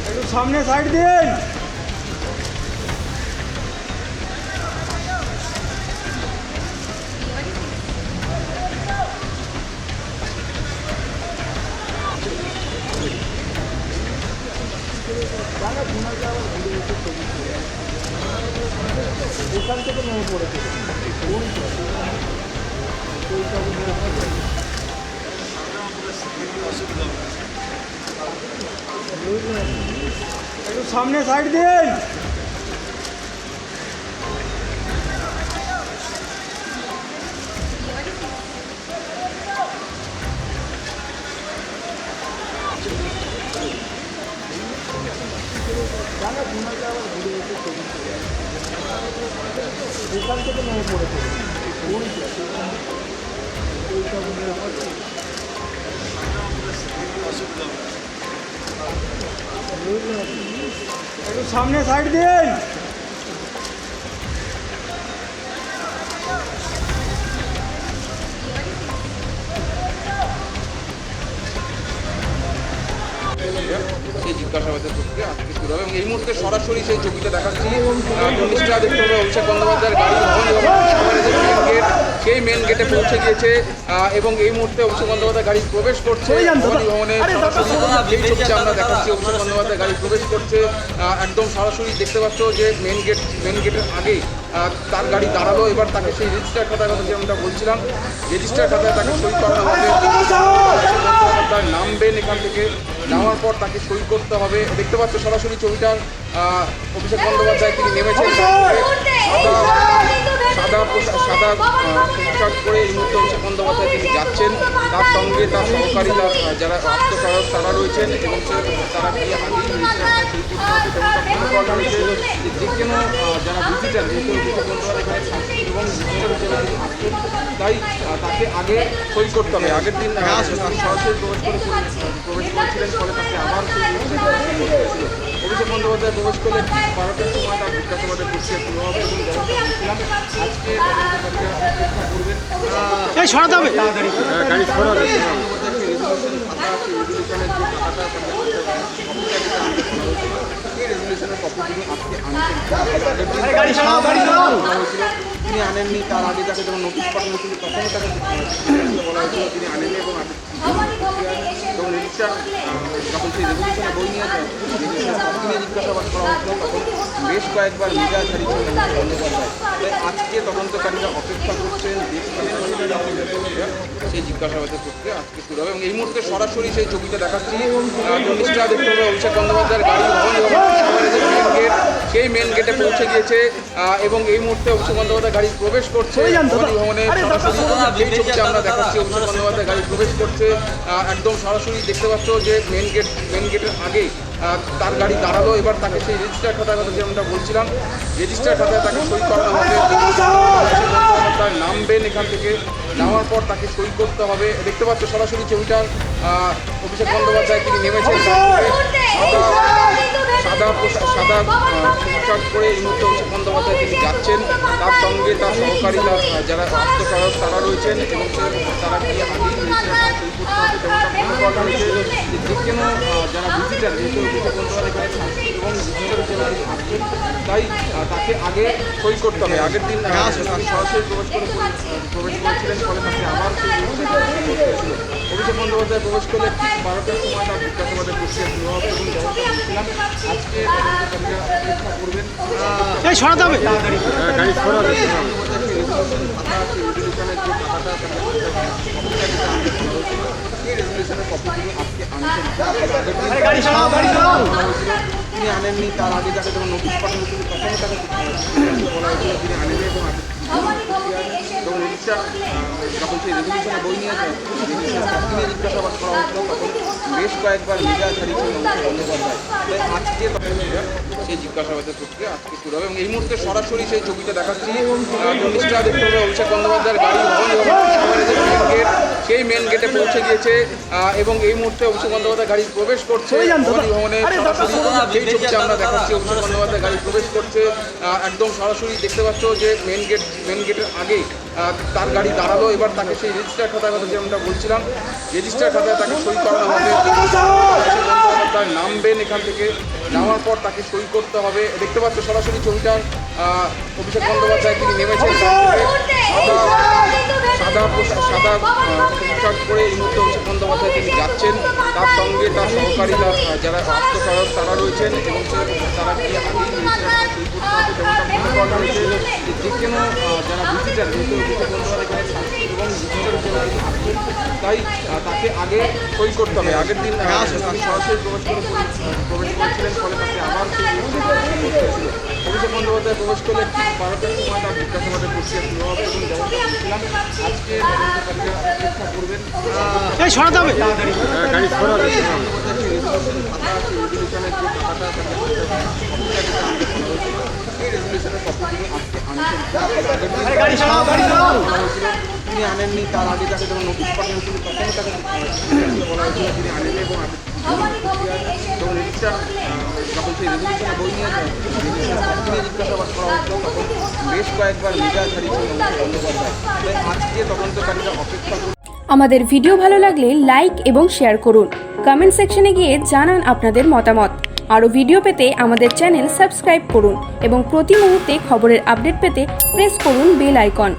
একটু সামনে সাইড দিন। এখান থেকে নেমে পড়েছে। একটু সামনে সাইড দিন। এখান থেকে নেমে পড়েছে। একটু সামনে সাইড দিন। সেই জিজ্ঞাসাবাদের প্রক্রিয়া আজকে শুরু হবে এবং এই মুহূর্তে সরাসরি সেই ছবিটা দেখাচ্ছি। জিনিসটা দেখতে হবে অভিষেক বন্দ্যোপাধ্যায়ের গাড়ি ভবন এবং যে মেন গেট, সেই মেন গেটে পৌঁছে গিয়েছে এবং এই মুহূর্তে অভিষেক বন্দ্যোপাধ্যায় গাড়ি প্রবেশ করছে ভবনে। সরাসরি এই ছবিটা আমরা দেখাচ্ছি, অভিষেক বন্দ্যোপাধ্যায় গাড়ি প্রবেশ করছে একদম সরাসরি দেখতে পাচ্ছ যে মেন গেটের আগেই তার গাড়ি দাঁড়ালো। এবার তাকে সেই রেজিস্টার খাতার কথা যেমনটা বলছিলাম, রেজিস্টার খাতায় তাকে সই করানো হবে। বন্দ্যোপাধ্যায় নামবেন এখান থেকে, নামার পর তাকে সই করতে হবে। দেখতে পাচ্ছ সরাসরি ছবিটা অভিষেক বন্দ্যোপাধ্যায় তিনি নেমেছেন সাদা পোশাক করে। এই মুহূর্তে অভিষেক বন্দ্যোপাধ্যায় তিনি যাচ্ছেন, তার সঙ্গে তার সহকারী যারা আত্মসহায়ক তারা রয়েছেন এবং তারা গিয়ে আগেই যে কোনো যারা ভিজিটার, যেহেতু অভিষেক বন্দ্যোপাধ্যায় এখানে থাকছেন এবং ভিজিটার হিসেবে তিনি আসছেন, তাই তাকে আগে সই করতে হবে। আগের দিন সরাসরি প্রবেশ করেছিলেন, ফলে তাকে আবার অভিষেক বন্দ্যোপাধ্যায় প্রবেশ করলে 12টার সময় তার জিজ্ঞাসাবাদের প্রক্রিয়া শুরু হবে এবং যেমনটা বলছিলাম আজকে করবেন রেজুলেশনের কপিগুলো আজকে তিনি আনেননি। তার আগে তাকে যখন নোটিশ পাঠানো ছিল তখনও তাকে বলা হয়েছিল তিনি আনেননি এবং রেজিস্টার যখন সেই রেজুলেশনে বই নিয়ে জিজ্ঞাসাবাদ করা হয়েছিল তখন বেশ কয়েকবার মিডিয়া ছাড়িয়েছেন বন্দ্যোপাধ্যায়। তাই আজকে তদন্তকারীরা অপেক্ষা করছেন, সেই জিজ্ঞাসাবাদের প্রক্রিয়া আজকে শুরু হবে এবং এই মুহূর্তে সরাসরি সেই ছবিটা দেখাচ্ছি। জিনিসটা দেখতে হবে অভিষেক বন্দ্যোপাধ্যায়ের গাড়ি ভবন এবং যে মেন গেট, সেই মেন গেটে পৌঁছে গিয়েছে এবং এই মুহূর্তে অভিষেক বন্দ্যোপাধ্যায় গাড়ি প্রবেশ করছে ভবনে। সরাসরি এই ছবিটা আমরা দেখাচ্ছি, অভিষেক বন্দ্যোপাধ্যায় গাড়ি প্রবেশ করছে একদম সরাসরি দেখতে পাচ্ছ যে মেন গেটের আগেই তার গাড়ি দাঁড়ালো। এবার তাকে সেই রেজিস্টার খাতার কথা যেমনটা বলছিলাম, রেজিস্টার খাতায় তাকে সই করানো হবে। বন্দ্যোপাধ্যায় নামবেন এখান থেকে, নামার পর তাকে সই করতে হবে। দেখতে পাচ্ছ সরাসরি ছবিটা অভিষেক বন্দ্যোপাধ্যায় তিনি নেমেছেন সাদা পোশাক করে। এই মুহূর্তে অভিষেক বন্দ্যোপাধ্যায় তিনি যাচ্ছেন, তার সঙ্গে তার সহকারী যারা আত্মসহায়ক তারা রয়েছেন এবং তারা গিয়ে আগেই যে কোনো যারা ভিজিটার, যেহেতু অভিষেক বন্দ্যোপাধ্যায় এখানে থাকছেন এবং ভিজিটার হিসেবে তিনি আসছেন, তাই তাকে আগে সই করতে হবে। আগের দিন সরাসরি প্রবেশ করেছিলেন, ফলে তাকে আবার অভিষেক বন্দ্যোপাধ্যায় প্রবেশ করলে ঠিক 12টার সময় তার জিজ্ঞাসাবাদের প্রক্রিয়া শুরু হবে এবং যেমনটা বলছিলাম আজকে তদন্তকারীরা অপেক্ষা করবেন। রেজুলেশনের কপিগুলো আজকে তিনি আনেননি। তার আগে তাকে যখন নোটিশ পাঠানো ছিল তখনও তাকে বলা হয়েছিল তিনি আনেননি এবং রেজিস্টার যখন সেই রেজুলেশনে বই নিয়ে জিজ্ঞাসাবাদ করা হয়েছিল তখন বেশ কয়েকবার মিডিয়া ছাড়িয়েছেন বন্দ্যোপাধ্যায়। তাই আজকে সেই জিজ্ঞাসাবাদের প্রক্রিয়া আজকে শুরু হবে এবং এই মুহূর্তে সরাসরি সেই ছবিটা দেখাচ্ছি। জিনিসটা দেখতে হবে অভিষেক বন্দ্যোপাধ্যায়ের গাড়ি ভবন এবং যে মেন গেট, সেই মেন গেটে পৌঁছে গিয়েছে এবং এই মুহূর্তে অভিষেক বন্দ্যোপাধ্যায় গাড়ি প্রবেশ করছে ভবানী ভবনে। সরাসরি সেই ছবিটা আমরা দেখাচ্ছি, অভিষেক বন্দ্যোপাধ্যায় গাড়ি প্রবেশ করছে একদম সরাসরি। দেখতে পাচ্ছ যে মেন গেটের আগেই তার গাড়ি দাঁড়ালো। এবার তাকে সেই রেজিস্টার খাতার কথা যেমনটা বলছিলাম, রেজিস্টার খাতায় তাকে সই করানো হবে। অভিষেক বন্দ্যোপাধ্যায় নামবেন এখান থেকে, নামার পর তাকে সই করতে হবে। দেখতে পাচ্ছ সরাসরি ছবিটা, অভিষেক বন্দ্যোপাধ্যায় তিনি নেমেছেন সাদা পোশাক পরে। এই মুহূর্তে অভিষেক বন্দ্যোপাধ্যায় তিনি যাচ্ছেন, তার সঙ্গে তার সহকারীরা যারা আত্মসহায়ক তারা রয়েছেন এবং তারা গিয়ে আগেই যেমনটা মনে করা হয়েছে যে কোনো যারা ভিজিটার যেহেতু অভিষেক বন্দ্যোপাধ্যায় এখানে এবং ভিজিটার হিসেবে আসছেন, তাই তাকে আগে সই করতে হবে। আগের দিন তিনি সরাসরি প্রবেশ করেছিলেন, ফলে তাকে আবার সেই করতেছিল। অভিষেক বন্দ্যোপাধ্যায় প্রবেশ করলে 12টার সময় তার জিজ্ঞাসাবাদের প্রক্রিয়া শুরু হবে এবং যেমনটা বলছিলাম আজকে তদন্তকারীরা চেষ্টা করবেন তিনি আনেননি। তার আগে তাকে যখন নোটিশ পাঠানো হয়েছিল তখনও তাকে বলা হয়েছিল তিনি আনেননি এবং রেজিস্টার যখন সেই রেজলিউশনে বই নিয়ে যায় জিজ্ঞাসাবাদ করা হচ্ছিল তখন বেশ কয়েকবার মেজাজ হারিয়েছিলেন বন্দ্যোপাধ্যায়। তাই আজকে তদন্তকারীরা অপেক্ষা করছে। আমাদের ভিডিও ভালো লাগলে লাইক এবং শেয়ার করুন। কমেন্ট সেকশনে গিয়ে জানান আপনাদের মতামত। আরও ভিডিও পেতে আমাদের চ্যানেল সাবস্ক্রাইব করুন এবং প্রতি মুহূর্তে খবরের আপডেট পেতে প্রেস করুন বেল আইকন।